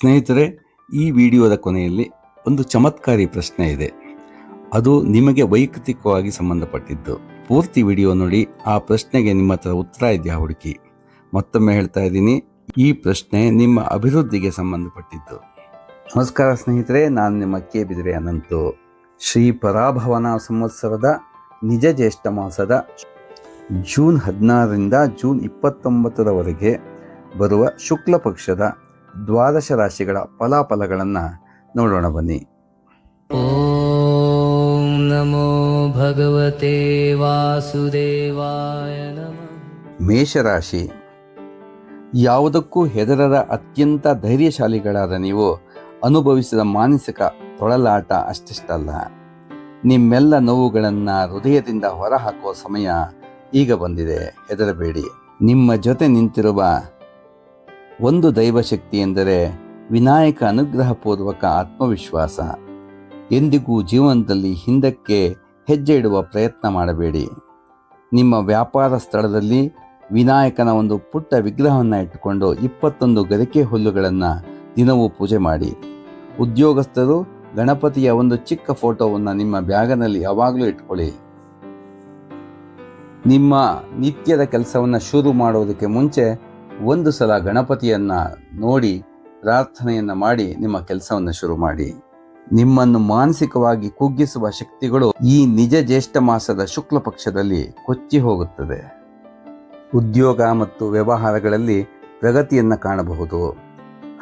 ಸ್ನೇಹಿತರೆ, ಈ ವಿಡಿಯೋದ ಕೊನೆಯಲ್ಲಿ ಒಂದು ಚಮತ್ಕಾರಿ ಪ್ರಶ್ನೆ ಇದೆ. ಅದು ನಿಮಗೆ ವೈಯಕ್ತಿಕವಾಗಿ ಸಂಬಂಧಪಟ್ಟಿದ್ದು. ಪೂರ್ತಿ ವಿಡಿಯೋ ನೋಡಿ. ಆ ಪ್ರಶ್ನೆಗೆ ನಿಮ್ಮ ಹತ್ರ ಉತ್ತರ ಇದೆಯಾ ಹುಡುಕಿ. ಮತ್ತೊಮ್ಮೆ ಹೇಳ್ತಾ ಇದ್ದೀನಿ, ಈ ಪ್ರಶ್ನೆ ನಿಮ್ಮ ಅಭಿವೃದ್ಧಿಗೆ ಸಂಬಂಧಪಟ್ಟಿದ್ದು. ನಮಸ್ಕಾರ ಸ್ನೇಹಿತರೆ, ನಾನು ನಿಮ್ಮ ಕೆ ಬಿದಿರೆ ಅನಂತು. ಶ್ರೀ ಪರಾಭವನ ಸಂವತ್ಸರದ ನಿಜ ಜ್ಯೇಷ್ಠ ಮಾಸದ ಜೂನ್ 16ರಿಂದ ಜೂನ್ 29ರವರೆಗೆ ಬರುವ ಶುಕ್ಲ ಪಕ್ಷದ ದ್ವಾದಶ ರಾಶಿಗಳ ಫಲಾಫಲಗಳನ್ನು ನೋಡೋಣ ಬನ್ನಿ. ಓಂ ನಮೋ ಭಗವತೆ ವಾಸುದೇವಾಯ ನಮಃ. ಮೇಷರಾಶಿ, ಯಾವುದಕ್ಕೂ ಹೆದರದ ಅತ್ಯಂತ ಧೈರ್ಯಶಾಲಿಗಳಾದ ನೀವು ಅನುಭವಿಸಿದ ಮಾನಸಿಕ ತೊಳಲಾಟ ಅಷ್ಟಿಷ್ಟಲ್ಲ. ನಿಮ್ಮೆಲ್ಲ ನೋವುಗಳನ್ನು ಹೃದಯದಿಂದ ಹೊರಹಾಕುವ ಸಮಯ ಈಗ ಬಂದಿದೆ. ಹೆದರಬೇಡಿ. ನಿಮ್ಮ ಜೊತೆ ನಿಂತಿರುವ ಒಂದು ದೈವಶಕ್ತಿ ಎಂದರೆ ವಿನಾಯಕ ಅನುಗ್ರಹಪೂರ್ವಕ ಆತ್ಮವಿಶ್ವಾಸ. ಎಂದಿಗೂ ಜೀವನದಲ್ಲಿ ಹಿಂದಕ್ಕೆ ಹೆಜ್ಜೆ ಇಡುವ ಪ್ರಯತ್ನ ಮಾಡಬೇಡಿ. ನಿಮ್ಮ ವ್ಯಾಪಾರ ಸ್ಥಳದಲ್ಲಿ ವಿನಾಯಕನ ಒಂದು ಪುಟ್ಟ ವಿಗ್ರಹವನ್ನು ಇಟ್ಟುಕೊಂಡು 21 ಗರಿಕೆ ಹುಲ್ಲುಗಳನ್ನು ದಿನವೂ ಪೂಜೆ ಮಾಡಿ. ಉದ್ಯೋಗಸ್ಥರು ಗಣಪತಿಯ ಒಂದು ಚಿಕ್ಕ ಫೋಟೋವನ್ನು ನಿಮ್ಮ ಬ್ಯಾಗನಲ್ಲಿ ಯಾವಾಗಲೂ ಇಟ್ಕೊಳ್ಳಿ. ನಿಮ್ಮ ನಿತ್ಯದ ಕೆಲಸವನ್ನು ಶುರು ಮಾಡೋದಕ್ಕೆ ಮುಂಚೆ ಒಂದು ಸಲ ಗಣಪತಿಯನ್ನು ನೋಡಿ ಪ್ರಾರ್ಥನೆಯನ್ನು ಮಾಡಿ ನಿಮ್ಮ ಕೆಲಸವನ್ನು ಶುರು ಮಾಡಿ. ನಿಮ್ಮನ್ನು ಮಾನಸಿಕವಾಗಿ ಕುಗ್ಗಿಸುವ ಶಕ್ತಿಗಳು ಈ ನಿಜ ಜ್ಯೇಷ್ಠ ಮಾಸದ ಶುಕ್ಲ ಪಕ್ಷದಲ್ಲಿ ಕೊಚ್ಚಿ ಹೋಗುತ್ತದೆ. ಉದ್ಯೋಗ ಮತ್ತು ವ್ಯವಹಾರಗಳಲ್ಲಿ ಪ್ರಗತಿಯನ್ನು ಕಾಣಬಹುದು.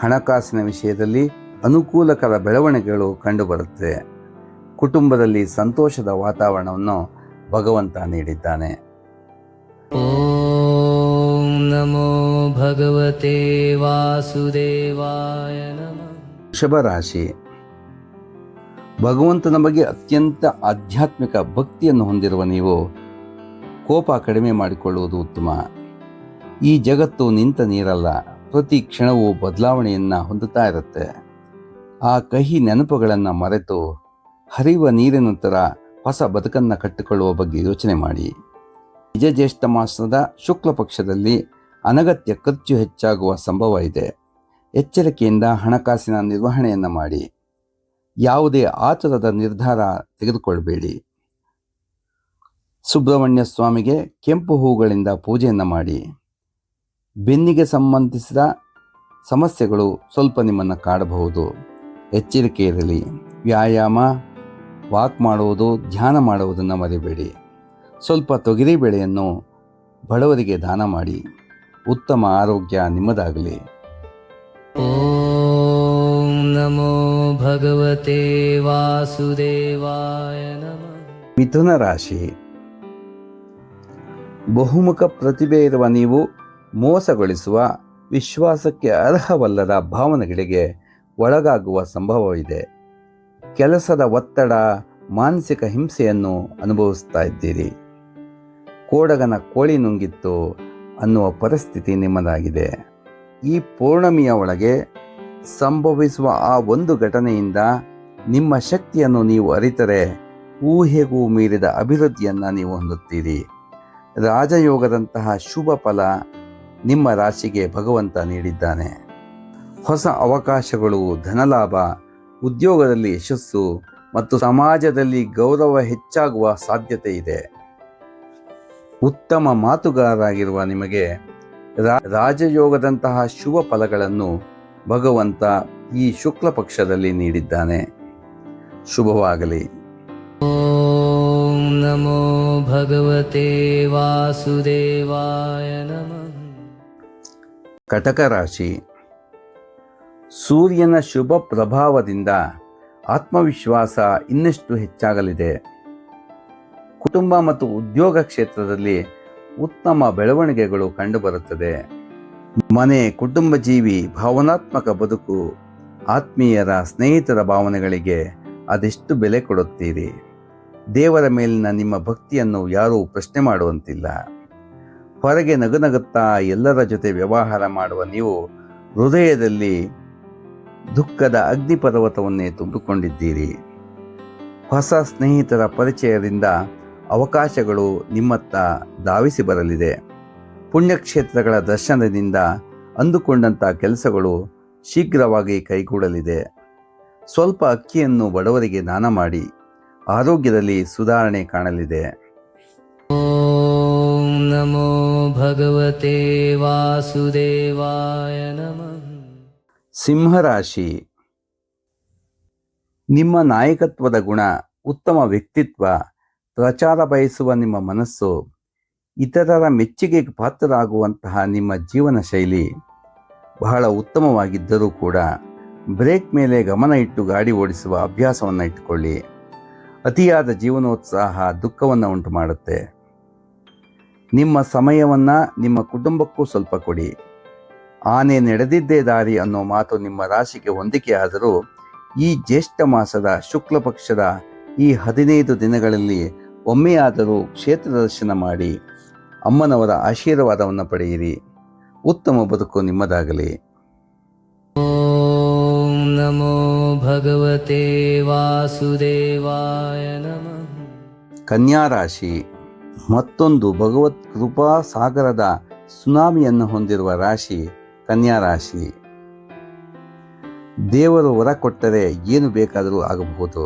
ಹಣಕಾಸಿನ ವಿಷಯದಲ್ಲಿ ಅನುಕೂಲಕರ ಬೆಳವಣಿಗೆಗಳು ಕಂಡುಬರುತ್ತದೆ. ಕುಟುಂಬದಲ್ಲಿ ಸಂತೋಷದ ವಾತಾವರಣವನ್ನು ಭಗವಂತ ನೀಡಿದ್ದಾನೆ. ಓಂ ನಮೋ ಭಗವತೆ ವಾಸುದೇವಾಯ ನಮಃ. ವೃಷಭ ರಾಶಿ, ಭಗವಂತನ ಬಗ್ಗೆ ಅತ್ಯಂತ ಆಧ್ಯಾತ್ಮಿಕ ಭಕ್ತಿಯನ್ನು ಹೊಂದಿರುವ ನೀವು ಕೋಪ ಕಡಿಮೆ ಮಾಡಿಕೊಳ್ಳುವುದು ಉತ್ತಮ. ಈ ಜಗತ್ತು ನಿಂತ ನೀರಲ್ಲ, ಪ್ರತಿ ಕ್ಷಣವೂ ಬದಲಾವಣೆಯನ್ನು ಹೊಂದುತ್ತಾ ಇರುತ್ತೆ. ಆ ಕಹಿ ನೆನಪುಗಳನ್ನು ಮರೆತು ಹರಿಯುವ ನೀರಿನ ನಂತರ ಹೊಸ ಬದುಕನ್ನು ಕಟ್ಟಿಕೊಳ್ಳುವ ಬಗ್ಗೆ ಯೋಚನೆ ಮಾಡಿ. ನಿಜ ಜ್ಯೇಷ್ಠ ಮಾಸದ ಶುಕ್ಲ ಪಕ್ಷದಲ್ಲಿ ಅನಗತ್ಯ ಖರ್ಚು ಹೆಚ್ಚಾಗುವ ಸಂಭವ ಇದೆ. ಎಚ್ಚರಿಕೆಯಿಂದ ಹಣಕಾಸಿನ ನಿರ್ವಹಣೆಯನ್ನು ಮಾಡಿ. ಯಾವುದೇ ಆತುರದ ನಿರ್ಧಾರ ತೆಗೆದುಕೊಳ್ಳಬೇಡಿ. ಸುಬ್ರಹ್ಮಣ್ಯ ಸ್ವಾಮಿಗೆ ಕೆಂಪು ಹೂಗಳಿಂದ ಪೂಜೆಯನ್ನು ಮಾಡಿ. ಬೆನ್ನಿಗೆ ಸಂಬಂಧಿಸಿದ ಸಮಸ್ಯೆಗಳು ಸ್ವಲ್ಪ ನಿಮ್ಮನ್ನು ಕಾಡಬಹುದು. ಎಚ್ಚರಿಕೆ ಇರಲಿ. ವ್ಯಾಯಾಮ, ವಾಕ್ ಮಾಡುವುದು, ಧ್ಯಾನ ಮಾಡುವುದನ್ನು ಮರೆಯಬೇಡಿ. ಸ್ವಲ್ಪ ತೊಗರಿ ಬೇಳೆಯನ್ನು ಬಡವರಿಗೆ ದಾನ ಮಾಡಿ. ಉತ್ತಮ ಆರೋಗ್ಯ ನಿಮ್ಮದಾಗಲಿ. ಓಂ ನಮೋ ಭಗವತೆ ವಾಸುದೇವಾಯ ನಮಃ. ಮಿಥುನ ರಾಶಿ, ಬಹುಮುಖ ಪ್ರತಿಭೆ ಇರುವ ನೀವು ಮೋಸಗೊಳಿಸುವ, ವಿಶ್ವಾಸಕ್ಕೆ ಅರ್ಹವಲ್ಲದ ಭಾವನೆಗಳಿಗೆ ಒಳಗಾಗುವ ಸಂಭವವಿದೆ. ಕೆಲಸದ ಒತ್ತಡ, ಮಾನಸಿಕ ಹಿಂಸೆಯನ್ನು ಅನುಭವಿಸ್ತಾ ಇದ್ದೀರಿ. ಕೋಡಗನ ಕೋಳಿ ನುಂಗಿತ್ತು ಅನ್ನುವ ಪರಿಸ್ಥಿತಿ ನಿಮ್ಮದಾಗಿದೆ. ಈ ಪೌರ್ಣಮಿಯ ಒಳಗೆ ಸಂಭವಿಸುವ ಆ ಒಂದು ಘಟನೆಯಿಂದ ನಿಮ್ಮ ಶಕ್ತಿಯನ್ನು ನೀವು ಅರಿತರೆ ಊಹೆಗೂ ಮೀರಿದ ಅಭಿವೃದ್ಧಿಯನ್ನು ನೀವು ಹೊಂದುತ್ತೀರಿ. ರಾಜಯೋಗದಂತಹ ಶುಭ ಫಲ ನಿಮ್ಮ ರಾಶಿಗೆ ಭಗವಂತ ನೀಡಿದ್ದಾನೆ. ಹೊಸ ಅವಕಾಶಗಳು, ಧನಲಾಭ, ಉದ್ಯೋಗದಲ್ಲಿ ಯಶಸ್ಸು ಮತ್ತು ಸಮಾಜದಲ್ಲಿ ಗೌರವ ಹೆಚ್ಚಾಗುವ ಸಾಧ್ಯತೆ ಇದೆ. ಉತ್ತಮ ಮಾತುಗಾರರಾಗಿರುವ ನಿಮಗೆ ರಾಜಯೋಗದಂತಹ ಶುಭ ಫಲಗಳನ್ನು ಭಗವಂತ ಈ ಶುಕ್ಲ ಪಕ್ಷದಲ್ಲಿ ನೀಡಿದ್ದಾನೆ. ಶುಭವಾಗಲಿ. ಓಂ ನಮೋ ಭಗವತೆ ವಾಸುದೇವಾಯ ನಮಃ. ಕಟಕ ರಾಶಿ, ಸೂರ್ಯನ ಶುಭ ಪ್ರಭಾವದಿಂದ ಆತ್ಮವಿಶ್ವಾಸ ಇನ್ನಷ್ಟು ಹೆಚ್ಚಾಗಲಿದೆ. ಕುಟುಂಬ ಮತ್ತು ಉದ್ಯೋಗ ಕ್ಷೇತ್ರದಲ್ಲಿ ಉತ್ತಮ ಬೆಳವಣಿಗೆಗಳು ಕಂಡುಬರುತ್ತದೆ. ಮನೆ, ಕುಟುಂಬ ಜೀವಿ, ಭಾವನಾತ್ಮಕ ಬದುಕು, ಆತ್ಮೀಯರ, ಸ್ನೇಹಿತರ ಭಾವನೆಗಳಿಗೆ ಅದೆಷ್ಟು ಬೆಲೆ ಕೊಡುತ್ತೀರಿ. ದೇವರ ಮೇಲಿನ ನಿಮ್ಮ ಭಕ್ತಿಯನ್ನು ಯಾರೂ ಪ್ರಶ್ನೆ ಮಾಡುವಂತಿಲ್ಲ. ಹೊರಗೆ ನಗುನಗುತ್ತಾ ಎಲ್ಲರ ಜೊತೆ ವ್ಯವಹಾರ ಮಾಡುವ ನೀವು ಹೃದಯದಲ್ಲಿ ದುಃಖದ ಅಗ್ನಿಪರ್ವತವನ್ನೇ ತುಂಬಿಕೊಂಡಿದ್ದೀರಿ. ಹೊಸ ಸ್ನೇಹಿತರ ಪರಿಚಯದಿಂದ ಅವಕಾಶಗಳು ನಿಮ್ಮತ್ತ ಧಾವಿಸಿ ಬರಲಿದೆ. ಪುಣ್ಯಕ್ಷೇತ್ರಗಳ ದರ್ಶನದಿಂದ ಅಂದುಕೊಂಡಂಥ ಕೆಲಸಗಳು ಶೀಘ್ರವಾಗಿ ಕೈಗೂಡಲಿದೆ. ಸ್ವಲ್ಪ ಅಕ್ಕಿಯನ್ನು ಬಡವರಿಗೆ ದಾನ ಮಾಡಿ ಆರೋಗ್ಯದಲ್ಲಿ ಸುಧಾರಣೆ ಕಾಣಲಿದೆ. ಓಂ ನಮೋ ಭಗವತೆ ವಾಸುದೇವಾಯ ನಮಃ. ಸಿಂಹರಾಶಿ. ನಿಮ್ಮ ನಾಯಕತ್ವದ ಗುಣ, ಉತ್ತಮ ವ್ಯಕ್ತಿತ್ವ, ಪ್ರಚಾರ ಬಯಸುವ ನಿಮ್ಮ ಮನಸ್ಸು, ಇತರರ ಮೆಚ್ಚುಗೆಗೆ ಪಾತ್ರರಾಗುವಂತಹ ನಿಮ್ಮ ಜೀವನ ಶೈಲಿ ಬಹಳ ಉತ್ತಮವಾಗಿದ್ದರೂ ಕೂಡ ಬ್ರೇಕ್ ಮೇಲೆ ಗಮನ ಇಟ್ಟು ಗಾಡಿ ಓಡಿಸುವ ಅಭ್ಯಾಸವನ್ನು ಇಟ್ಟುಕೊಳ್ಳಿ. ಅತಿಯಾದ ಜೀವನೋತ್ಸಾಹ ದುಃಖವನ್ನು ಉಂಟು ಮಾಡುತ್ತೆ. ನಿಮ್ಮ ಸಮಯವನ್ನು ನಿಮ್ಮ ಕುಟುಂಬಕ್ಕೂ ಸ್ವಲ್ಪ ಕೊಡಿ. ಆನೆ ನಡೆದಿದ್ದೇ ದಾರಿ ಅನ್ನೋ ಮಾತು ನಿಮ್ಮ ರಾಶಿಗೆ ಹೊಂದಿಕೆಯಾದರೂ ಈ ಜ್ಯೇಷ್ಠ ಮಾಸದ ಶುಕ್ಲ ಪಕ್ಷದ ಈ 15 ದಿನಗಳಲ್ಲಿ ಒಮ್ಮೆಯಾದರೂ ಕ್ಷೇತ್ರ ದರ್ಶನ ಮಾಡಿ ಅಮ್ಮನವರ ಆಶೀರ್ವಾದವನ್ನು ಪಡೆಯಿರಿ. ಉತ್ತಮ ಬದುಕು ನಿಮ್ಮದಾಗಲಿ. ಓಂ ನಮೋ ಭಗವತೆ ವಾಸುದೇವಾಯ ನಮಃ. ಕನ್ಯಾ ರಾಶಿ. ಮತ್ತೊಂದು ಭಗವತ್ ಕೃಪಾ ಸಾಗರದ ಸುನಾಮಿಯನ್ನು ಹೊಂದಿರುವ ರಾಶಿ ಕನ್ಯಾ ರಾಶಿ. ದೇವರು ವರ ಕೊಟ್ಟರೆ ಏನು ಬೇಕಾದರೂ ಆಗಬಹುದು.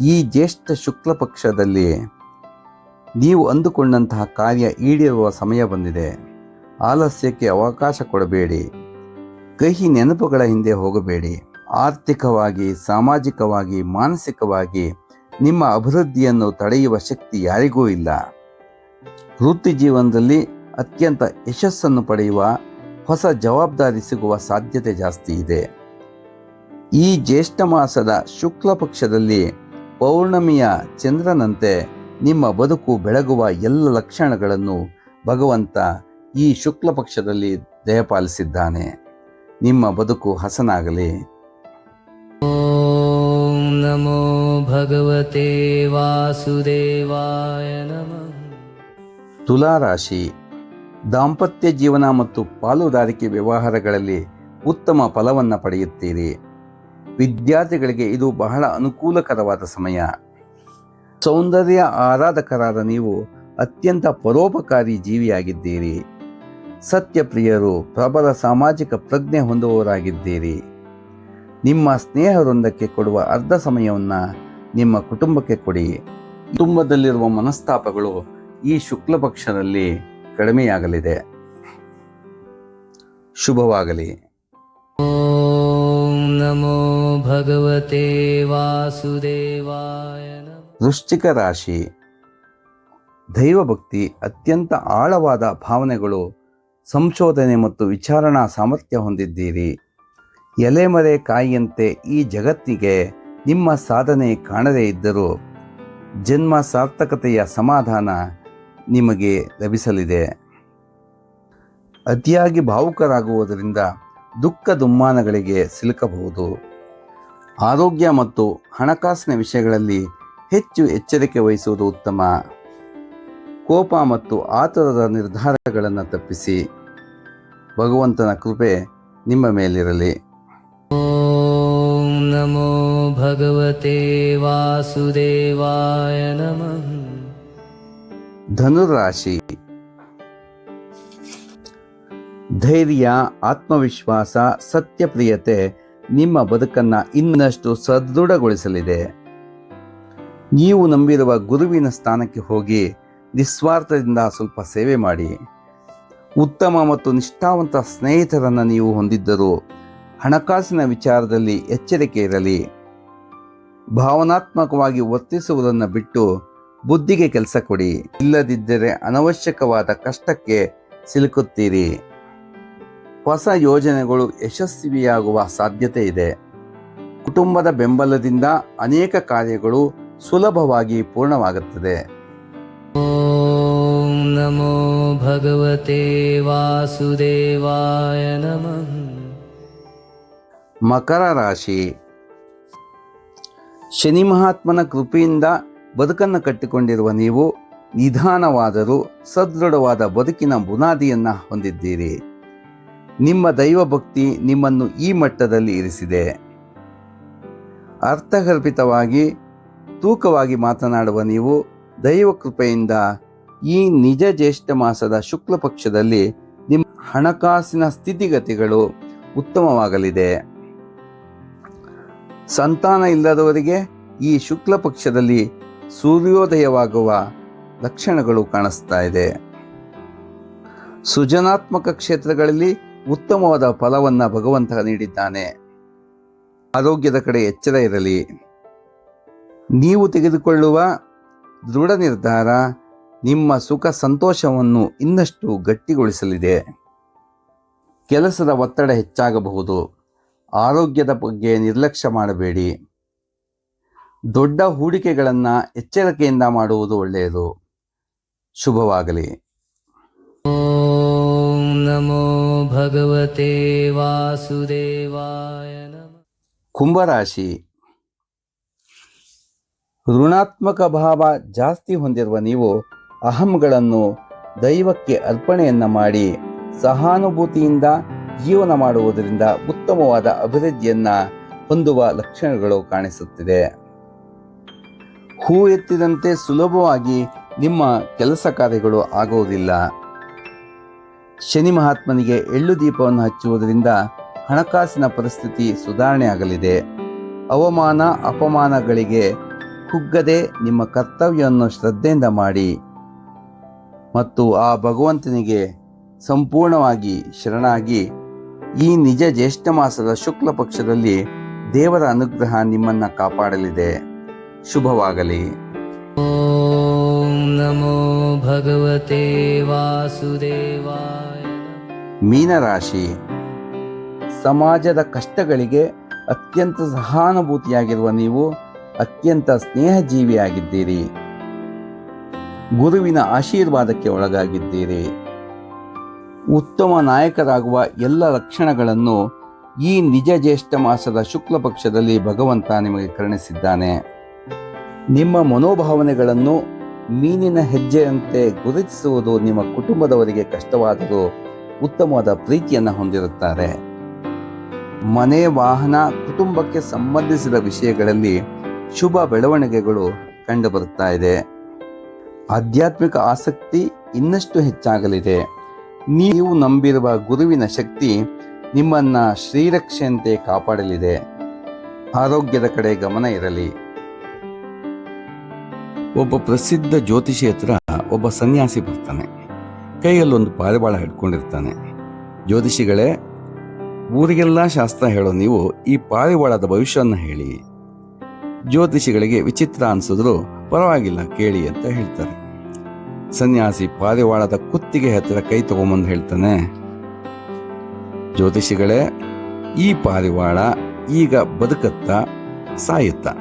ಈ ಜ್ಯೇಷ್ಠ ಶುಕ್ಲ ಪಕ್ಷದಲ್ಲಿ ನೀವು ಅಂದುಕೊಂಡಂತಹ ಕಾರ್ಯ ಈಡೇರುವ ಸಮಯ ಬಂದಿದೆ. ಆಲಸ್ಯಕ್ಕೆ ಅವಕಾಶ ಕೊಡಬೇಡಿ. ಕಹಿ ನೆನಪುಗಳ ಹಿಂದೆ ಹೋಗಬೇಡಿ. ಆರ್ಥಿಕವಾಗಿ, ಸಾಮಾಜಿಕವಾಗಿ, ಮಾನಸಿಕವಾಗಿ ನಿಮ್ಮ ಅಭಿವೃದ್ಧಿಯನ್ನು ತಡೆಯುವ ಶಕ್ತಿ ಯಾರಿಗೂ ಇಲ್ಲ. ವೃತ್ತಿ ಜೀವನದಲ್ಲಿ ಅತ್ಯಂತ ಯಶಸ್ಸನ್ನು ಪಡೆಯುವ ಹೊಸ ಜವಾಬ್ದಾರಿ ಸಿಗುವ ಸಾಧ್ಯತೆ ಜಾಸ್ತಿ ಇದೆ. ಈ ಜ್ಯೇಷ್ಠ ಮಾಸದ ಶುಕ್ಲ ಪಕ್ಷದಲ್ಲಿ ಪೌರ್ಣಮಿಯ ಚಂದ್ರನಂತೆ ನಿಮ್ಮ ಬದುಕು ಬೆಳಗುವ ಎಲ್ಲ ಲಕ್ಷಣಗಳನ್ನು ಭಗವಂತ ಈ ಶುಕ್ಲ ಪಕ್ಷದಲ್ಲಿ ದಯಪಾಲಿಸಿದ್ದಾನೆ. ನಿಮ್ಮ ಬದುಕು ಹಸನಾಗಲಿ. ಓಂ ನಮೋ ಭಗವತೆ ವಾಸುದೇವಾಯ ನಮಃ. ತುಲಾರಾಶಿ. ದಾಂಪತ್ಯ ಜೀವನ ಮತ್ತು ಪಾಲುದಾರಿಕೆ ವ್ಯವಹಾರಗಳಲ್ಲಿ ಉತ್ತಮ ಫಲವನ್ನು ಪಡೆಯುತ್ತೀರಿ. ವಿದ್ಯಾರ್ಥಿಗಳಿಗೆ ಇದು ಬಹಳ ಅನುಕೂಲಕರವಾದ ಸಮಯ. ಸೌಂದರ್ಯ ಆರಾಧಕರಾದ ನೀವು ಅತ್ಯಂತ ಪರೋಪಕಾರಿ ಜೀವಿಯಾಗಿದ್ದೀರಿ. ಸತ್ಯಪ್ರಿಯರು, ಪ್ರಬಲ ಸಾಮಾಜಿಕ ಪ್ರಜ್ಞೆ ಹೊಂದುವವರಾಗಿದ್ದೀರಿ. ನಿಮ್ಮ ಸ್ನೇಹ ವೃಂದಕ್ಕೆ ಕೊಡುವ ಅರ್ಧ ಸಮಯವನ್ನು ನಿಮ್ಮ ಕುಟುಂಬಕ್ಕೆ ಕೊಡಿ. ಕುಟುಂಬದಲ್ಲಿರುವ ಮನಸ್ತಾಪಗಳು ಈ ಶುಕ್ಲ ಪಕ್ಷದಲ್ಲಿ ಕಡಿಮೆಯಾಗಲಿದೆ. ಶುಭವಾಗಲಿ. ಓಂ ನಮೋ ಭಗವತೆ ವಾಸುದೇವಾಯ ನಮಃ. ವೃಶ್ಚಿಕ ರಾಶಿ. ದೈವಭಕ್ತಿ, ಅತ್ಯಂತ ಆಳವಾದ ಭಾವನೆಗಳು, ಸಂಶೋಧನೆ ಮತ್ತು ವಿಚಾರಣಾ ಸಾಮರ್ಥ್ಯ ಹೊಂದಿದ್ದೀರಿ. ಎಲೆಮರೆ ಕಾಯಿಯಂತೆ ಈ ಜಗತ್ತಿಗೆ ನಿಮ್ಮ ಸಾಧನೆ ಕಾಣದೇ ಇದ್ದರೂ ಜನ್ಮ ಸಾರ್ಥಕತೆಯ ಸಮಾಧಾನ ನಿಮಗೆ ಲಭಿಸಲಿದೆ. ಅತಿಯಾಗಿ ಭಾವುಕರಾಗುವುದರಿಂದ ದುಃಖ ದುಮ್ಮಾನಗಳಿಗೆ ಸಿಲುಕಬಹುದು. ಆರೋಗ್ಯ ಮತ್ತು ಹಣಕಾಸಿನ ವಿಷಯಗಳಲ್ಲಿ ಹೆಚ್ಚು ಎಚ್ಚರಿಕೆ ವಹಿಸುವುದು ಉತ್ತಮ. ಕೋಪ ಮತ್ತು ಆತುರದ ನಿರ್ಧಾರಗಳನ್ನು ತಪ್ಪಿಸಿ. ಭಗವಂತನ ಕೃಪೆ ನಿಮ್ಮ ಮೇಲಿರಲಿ. ಓಂ ನಮೋ ಭಗವತೆ ವಾಸುದೇವಾಯ ನಮಃ. ಧನುರಾಶಿ. ಧೈರ್ಯ, ಆತ್ಮವಿಶ್ವಾಸ, ಸತ್ಯಪ್ರಿಯತೆ ನಿಮ್ಮ ಬದುಕನ್ನು ಇನ್ನಷ್ಟು ಸದೃಢಗೊಳಿಸಲಿದೆ. ನೀವು ನಂಬಿರುವ ಗುರುವಿನ ಸ್ಥಾನಕ್ಕೆ ಹೋಗಿ ನಿಸ್ವಾರ್ಥದಿಂದ ಸ್ವಲ್ಪ ಸೇವೆ ಮಾಡಿ. ಉತ್ತಮ ಮತ್ತು ನಿಷ್ಠಾವಂತ ಸ್ನೇಹಿತರನ್ನು ನೀವು ಹೊಂದಿದ್ದರೂ ಹಣಕಾಸಿನ ವಿಚಾರದಲ್ಲಿ ಎಚ್ಚರಿಕೆ ಇರಲಿ. ಭಾವನಾತ್ಮಕವಾಗಿ ವರ್ತಿಸುವುದನ್ನು ಬಿಟ್ಟು ಬುದ್ಧಿಗೆ ಕೆಲಸ ಕೊಡಿ. ಇಲ್ಲದಿದ್ದರೆ ಅನವಶ್ಯಕವಾದ ಕಷ್ಟಕ್ಕೆ ಸಿಲುಕುತ್ತೀರಿ. ಹೊಸ ಯೋಜನೆಗಳು ಯಶಸ್ವಿಯಾಗುವ ಸಾಧ್ಯತೆ ಇದೆ. ಕುಟುಂಬದ ಬೆಂಬಲದಿಂದ ಅನೇಕ ಕಾರ್ಯಗಳು ಸುಲಭವಾಗಿ ಪೂರ್ಣವಾಗುತ್ತದೆ. ಓಂ ನಮೋ ಭಗವತೆ ವಾಸುದೇವಾಯ ನಮಃ. ಮಕರ ರಾಶಿ. ಶನಿ ಮಹಾತ್ಮನ ಕೃಪೆಯಿಂದ ಬದುಕನ್ನು ಕಟ್ಟಿಕೊಂಡಿರುವ ನೀವು ನಿಧಾನವಾದರೂ ಸದೃಢವಾದ ಬದುಕಿನ ಬುನಾದಿಯನ್ನು ಹೊಂದಿದ್ದೀರಿ. ನಿಮ್ಮ ದೈವಭಕ್ತಿ ನಿಮ್ಮನ್ನು ಈ ಮಟ್ಟದಲ್ಲಿ ಇರಿಸಿದೆ. ಅರ್ಥಗರ್ಭಿತವಾಗಿ ತೂಕವಾಗಿ ಮಾತನಾಡುವ ನೀವು ದೈವ ಕೃಪೆಯಿಂದ ಈ ನಿಜ ಜ್ಯೇಷ್ಠ ಮಾಸದ ಶುಕ್ಲ ಪಕ್ಷದಲ್ಲಿ ನಿಮ್ಮ ಹಣಕಾಸಿನ ಸ್ಥಿತಿಗತಿಗಳು ಉತ್ತಮವಾಗಲಿದೆ. ಸಂತಾನ ಇಲ್ಲದವರಿಗೆ ಈ ಶುಕ್ಲ ಪಕ್ಷದಲ್ಲಿ ಸೂರ್ಯೋದಯವಾಗುವ ಲಕ್ಷಣಗಳು ಕಾಣಿಸ್ತಾ ಇದೆ. ಸೃಜನಾತ್ಮಕ ಕ್ಷೇತ್ರಗಳಲ್ಲಿ ಉತ್ತಮವಾದ ಫಲವನ್ನು ಭಗವಂತ ನೀಡಿದ್ದಾನೆ. ಆರೋಗ್ಯದ ಕಡೆ ಎಚ್ಚರ ಇರಲಿ. ನೀವು ತೆಗೆದುಕೊಳ್ಳುವ ದೃಢ ನಿರ್ಧಾರ ನಿಮ್ಮ ಸುಖ ಸಂತೋಷವನ್ನು ಇನ್ನಷ್ಟು ಗಟ್ಟಿಗೊಳಿಸಲಿದೆ. ಕೆಲಸದ ಒತ್ತಡ ಹೆಚ್ಚಾಗಬಹುದು. ಆರೋಗ್ಯದ ಬಗ್ಗೆ ನಿರ್ಲಕ್ಷ್ಯ ಮಾಡಬೇಡಿ. ದೊಡ್ಡ ಹೂಡಿಕೆಗಳನ್ನು ಎಚ್ಚರಿಕೆಯಿಂದ ಮಾಡುವುದು ಒಳ್ಳೆಯದು. ಶುಭವಾಗಲಿ. ಓಂ ನಮೋ ಭಗವತೆ ವಾಸುದೇವಾಯ ನಮಃ. ಕುಂಭರಾಶಿ. ಋಣಾತ್ಮಕ ಭಾವ ಜಾಸ್ತಿ ಹೊಂದಿರುವ ನೀವು ಅಹಂಗಳನ್ನು ದೈವಕ್ಕೆ ಅರ್ಪಣೆಯನ್ನು ಮಾಡಿ ಸಹಾನುಭೂತಿಯಿಂದ ಜೀವನ ಮಾಡುವುದರಿಂದ ಉತ್ತಮವಾದ ಅಭಿವೃದ್ಧಿಯನ್ನು ಹೊಂದುವ ಲಕ್ಷಣಗಳು ಕಾಣಿಸುತ್ತಿದೆ. ಹೂ ಎತ್ತಿದಂತೆ ಸುಲಭವಾಗಿ ನಿಮ್ಮ ಕೆಲಸ ಕಾರ್ಯಗಳು ಆಗುವುದಿಲ್ಲ. ಶನಿ ಮಹಾತ್ಮನಿಗೆ ಎಳ್ಳು ದೀಪವನ್ನು ಹಚ್ಚುವುದರಿಂದ ಹಣಕಾಸಿನ ಪರಿಸ್ಥಿತಿ ಸುಧಾರಣೆ ಆಗಲಿದೆ. ಅವಮಾನ ಅಪಮಾನಗಳಿಗೆ ಕುಗ್ಗದೆ ನಿಮ್ಮ ಕರ್ತವ್ಯವನ್ನು ಶ್ರದ್ಧೆಯಿಂದ ಮಾಡಿ ಮತ್ತು ಆ ಭಗವಂತನಿಗೆ ಸಂಪೂರ್ಣವಾಗಿ ಶರಣಾಗಿ ಈ ನಿಜ ಜ್ಯೇಷ್ಠ ಮಾಸದ ಶುಕ್ಲ ಪಕ್ಷದಲ್ಲಿ ದೇವರ ಅನುಗ್ರಹ ನಿಮ್ಮನ್ನು ಕಾಪಾಡಲಿದೆ. ಶುಭವಾಗಲಿ. ಓಂ ನಮೋ ಭಗವತೆ ವಾಸುದೇವಾಯ ನಮಃ. ಮೀನರಾಶಿ. ಸಮಾಜದ ಕಷ್ಟಗಳಿಗೆ ಅತ್ಯಂತ ಸಹಾನುಭೂತಿಯಾಗಿರುವ ನೀವು ಅತ್ಯಂತ ಸ್ನೇಹಜೀವಿಯಾಗಿದ್ದೀರಿ. ಗುರುವಿನ ಆಶೀರ್ವಾದಕ್ಕೆ ಒಳಗಾಗಿದ್ದೀರಿ. ಉತ್ತಮ ನಾಯಕರಾಗುವ ಎಲ್ಲ ಲಕ್ಷಣಗಳನ್ನು ಈ ನಿಜ ಜ್ಯೇಷ್ಠ ಮಾಸದ ಶುಕ್ಲ ಪಕ್ಷದಲ್ಲಿ ಭಗವಂತ ನಿಮಗೆ ಕರುಣಿಸಿದ್ದಾನೆ. ನಿಮ್ಮ ಮನೋಭಾವನೆಗಳನ್ನು ಮೀನಿನ ಹೆಜ್ಜೆಯಂತೆ ಗುರುತಿಸುವುದು ನಿಮ್ಮ ಕುಟುಂಬದವರಿಗೆ ಕಷ್ಟವಾದರೂ ಉತ್ತಮವಾದ ಪ್ರೀತಿಯನ್ನು ಹೊಂದಿರುತ್ತಾರೆ. ಮನೆ, ವಾಹನ, ಕುಟುಂಬಕ್ಕೆ ಸಂಬಂಧಿಸಿದ ವಿಷಯಗಳಲ್ಲಿ ಶುಭ ಬೆಳವಣಿಗೆಗಳು ಕಂಡುಬರುತ್ತಾ ಇದೆ. ಆಧ್ಯಾತ್ಮಿಕ ಆಸಕ್ತಿ ಇನ್ನಷ್ಟು ಹೆಚ್ಚಾಗಲಿದೆ. ನೀವು ನಂಬಿರುವ ಗುರುವಿನ ಶಕ್ತಿ ನಿಮ್ಮನ್ನು ಶ್ರೀರಕ್ಷೆಯಂತೆ ಕಾಪಾಡಲಿದೆ. ಆರೋಗ್ಯದ ಕಡೆ ಗಮನ ಇರಲಿ. ಒಬ್ಬ ಪ್ರಸಿದ್ಧ ಜ್ಯೋತಿಷಿ ಹತ್ರ ಒಬ್ಬ ಸನ್ಯಾಸಿ ಬರ್ತಾನೆ. ಕೈಯಲ್ಲೊಂದು ಪಾರಿವಾಳ ಹಿಡ್ಕೊಂಡಿರ್ತಾನೆ. ಜ್ಯೋತಿಷಿಗಳೇ, ಊರಿಗೆಲ್ಲ ಶಾಸ್ತ್ರ ಹೇಳೋ ನೀವು ಈ ಪಾರಿವಾಳದ ಭವಿಷ್ಯವನ್ನು ಹೇಳಿ. ಜ್ಯೋತಿಷಿಗಳಿಗೆ ವಿಚಿತ್ರ ಅನಿಸಿದ್ರು ಪರವಾಗಿಲ್ಲ ಕೇಳಿ ಅಂತ ಹೇಳ್ತಾರೆ. ಸನ್ಯಾಸಿ ಪಾರಿವಾಳದ ಕುತ್ತಿಗೆ ಹತ್ತಿರ ಕೈ ತಗೊಂಬಂದು ಹೇಳ್ತಾನೆ, ಜ್ಯೋತಿಷಿಗಳೇ, ಈ ಪಾರಿವಾಳ ಈಗ ಬದುಕತ್ತಾ ಸಾಯುತ್ತಾ?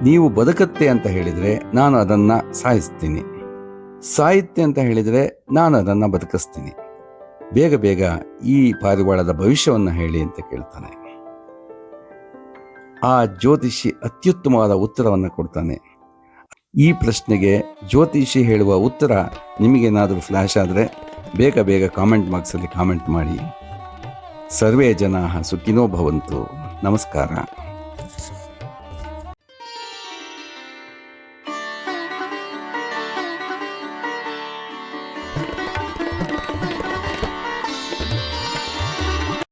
ನೀವು ಬದುಕತ್ತೆ ಅಂತ ಹೇಳಿದರೆ ನಾನು ಅದನ್ನು ಸಾಯಿಸ್ತೀನಿ, ಸಾಯುತ್ತೆ ಅಂತ ಹೇಳಿದರೆ ನಾನು ಅದನ್ನು ಬದುಕಿಸ್ತೀನಿ. ಬೇಗ ಬೇಗ ಈ ಪಾರಿವಾಳದ ಭವಿಷ್ಯವನ್ನು ಹೇಳಿ ಅಂತ ಕೇಳ್ತಾನೆ. ಆ ಜ್ಯೋತಿಷಿ ಅತ್ಯುತ್ತಮವಾದ ಉತ್ತರವನ್ನು ಕೊಡ್ತಾನೆ. ಈ ಪ್ರಶ್ನೆಗೆ ಜ್ಯೋತಿಷಿ ಹೇಳುವ ಉತ್ತರ ನಿಮಗೇನಾದರೂ ಫ್ಲ್ಯಾಶ್ ಆದರೆ ಬೇಗ ಬೇಗ ಕಾಮೆಂಟ್ ಬಾಕ್ಸಲ್ಲಿ ಕಾಮೆಂಟ್ ಮಾಡಿ. ಸರ್ವೇ ಜನಾಃ ಸುಖಿನೋ ಭವಂತು. ನಮಸ್ಕಾರ.